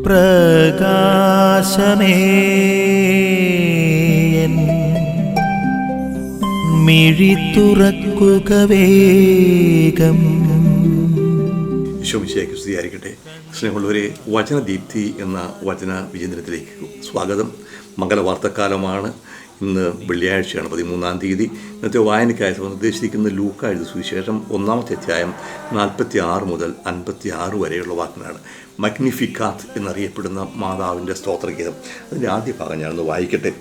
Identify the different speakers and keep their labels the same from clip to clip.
Speaker 1: പ്രകാശമേ മിഴി തുറക്കുക വേഗം.
Speaker 2: ഈശോമിശിഹായ്ക്ക് സ്തുതിയായിരിക്കട്ടെ. സ്നേഹമുള്ളവരെ, വചനദീപ്തി എന്ന വചന വിചിന്തനത്തിലേക്ക് സ്വാഗതം. മംഗലവാർത്തക്കാലമാണ്. ഇന്ന് വെള്ളിയാഴ്ചയാണ്, 13-ാം തീയതി. ഇന്നത്തെ വായനയ്ക്കായി നിർദ്ദേശിക്കുന്ന ലൂക്കാ എഴുതിയ സുവിശേഷം 1-ാമത്തെ അധ്യായം 46 മുതൽ 56 വരെയുള്ള വാക്കിനാണ്. മഗ്നിഫിക്കാത്ത് എന്നറിയപ്പെടുന്ന മാതാവിൻ്റെ സ്തോത്രഗീതം. അതിൻ്റെ ആദ്യ ഭാഗം ഞാനൊന്ന് വായിക്കട്ടെ.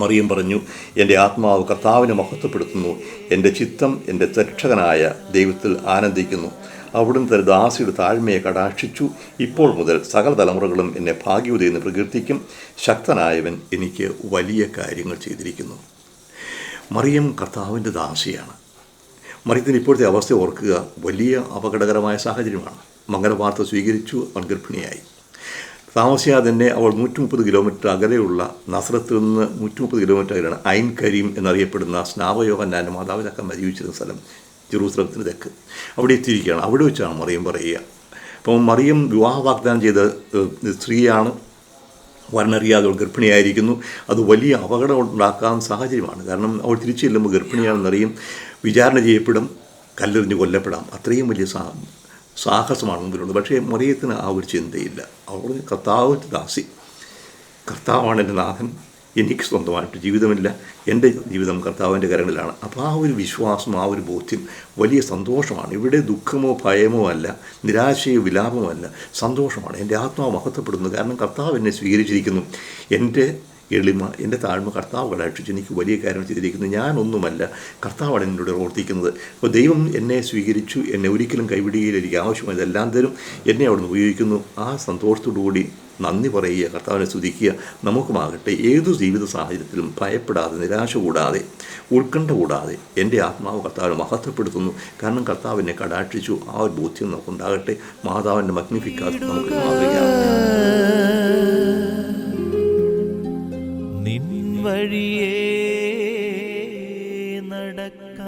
Speaker 2: മറിയം പറഞ്ഞു, എൻ്റെ ആത്മാവ് കർത്താവിനെ മഹത്വപ്പെടുത്തുന്നു, എൻ്റെ ചിത്തം എൻ്റെ രക്ഷകനായ ദൈവത്തിൽ ആനന്ദിക്കുന്നു. അവിടുന്ന് തന്റെ ദാസിയുടെ താഴ്മയെ കടാക്ഷിച്ചു. ഇപ്പോൾ മുതൽ സകല തലമുറകളും എന്നെ ഭാഗ്യവതിയെന്ന് പ്രകീർത്തിക്കും. ശക്തനായവൻ എനിക്ക് വലിയ കാര്യങ്ങൾ ചെയ്തിരിക്കുന്നു. മറിയം കർത്താവിൻ്റെ ദാസിയാണ്. മറിയത്തിൻ്റെ ഇപ്പോഴത്തെ അവസ്ഥ ഓർക്കുക. വലിയ അപകടകരമായ സാഹചര്യമാണ്. മംഗലവാർത്ത സ്വീകരിച്ചു, അവൻ ഗർഭിണിയായി. താമസിയാതെ തന്നെ അവൾ 130 കിലോമീറ്റർ അകലെയുള്ള നസ്രത്തിൽ നിന്ന് 130 കിലോമീറ്റർ അകലെയാണ് ഐൻ കരീം എന്നറിയപ്പെടുന്ന സ്നാപയോഹന്നാൻ്റെ മാതാപിതാക്കന്മാർ ജീവിച്ചിരുന്ന സ്ഥലം, ജെറൂസലത്തിന് തെക്ക്. അവിടെ എത്തിയിരിക്കുകയാണ്. അവിടെ വെച്ചാണ് മറിയം പറയുക. അപ്പം മറിയം വിവാഹ വാഗ്ദാനം ചെയ്ത സ്ത്രീയാണ്. വരനറിയാതെ അവൾ ഗർഭിണിയായിരിക്കുന്നു. അത് വലിയ അപകടം ഉണ്ടാക്കാൻ സാഹചര്യമാണ്. കാരണം അവൾ തിരിച്ചു ചെല്ലുമ്പോൾ ഗർഭിണിയാണെന്നറിയും, വിചാരണ ചെയ്യപ്പെടും, കല്ലെറിഞ്ഞ് കൊല്ലപ്പെടാം. അത്രയും വലിയ സാഹസമാണ് മുമ്പിലുള്ളത്. പക്ഷേ മറിയത്തിന് ആ ഒരു ചിന്തയില്ല. അവൾ കർത്താവിൻ്റെ ദാസി, കർത്താവാണ് എൻ്റെ നാഥൻ, എനിക്ക് സ്വന്തമായിട്ട് ജീവിതമില്ല, എൻ്റെ ജീവിതം കർത്താവിൻ്റെ കരങ്ങളിലാണ്. അപ്പോൾ ആ ഒരു വിശ്വാസം, ആ ഒരു ബോധ്യം വലിയ സന്തോഷമാണ്. ഇവിടെ ദുഃഖമോ ഭയമോ അല്ല, നിരാശയോ വിലാപമോ അല്ല, സന്തോഷമാണ്. എൻ്റെ ആത്മാവ് മഹത്വപ്പെടുന്നു. കാരണം കർത്താവ് എന്നെ സ്വീകരിച്ചിരിക്കുന്നു. എൻ്റെ എളിമ, എൻ്റെ താഴ്മ കർത്താവ് കടാക്ഷിച്ച് എനിക്ക് വലിയ കാര്യങ്ങൾ ചെയ്തിരിക്കുന്നു. ഞാനൊന്നുമല്ല, കർത്താവാണ് എന്നോട് പ്രവർത്തിക്കുന്നത്. അപ്പോൾ ദൈവം എന്നെ സ്വീകരിച്ചു, എന്നെ ഒരിക്കലും കൈവിടുകയില്ല, എനിക്ക് ആവശ്യമായതെല്ലാം തരും, എന്നെ അവിടുന്ന് ഉപയോഗിക്കുന്നു. ആ സന്തോഷത്തോടുകൂടി നന്ദി പറയുക, കർത്താവിനെ സ്തുതിക്കുക. നമുക്കുമാകട്ടെ ഏതു ജീവിത സാഹചര്യത്തിലും ഭയപ്പെടാതെ, നിരാശ കൂടാതെ, ഉത്കണ്ഠ കൂടാതെ എൻ്റെ ആത്മാവ് കർത്താവിനെ മഹത്വപ്പെടുത്തുന്നു. കാരണം കർത്താവ് എന്നെ കടാക്ഷിച്ചു. ആ ഒരു ബോധ്യം നമുക്കുണ്ടാകട്ടെ. മാതാവിൻ്റെ മഗ്നിഫിക്കാത്ത് നമുക്ക് മാതൃകയാകട്ടെ.
Speaker 1: നിൻ വഴിയെ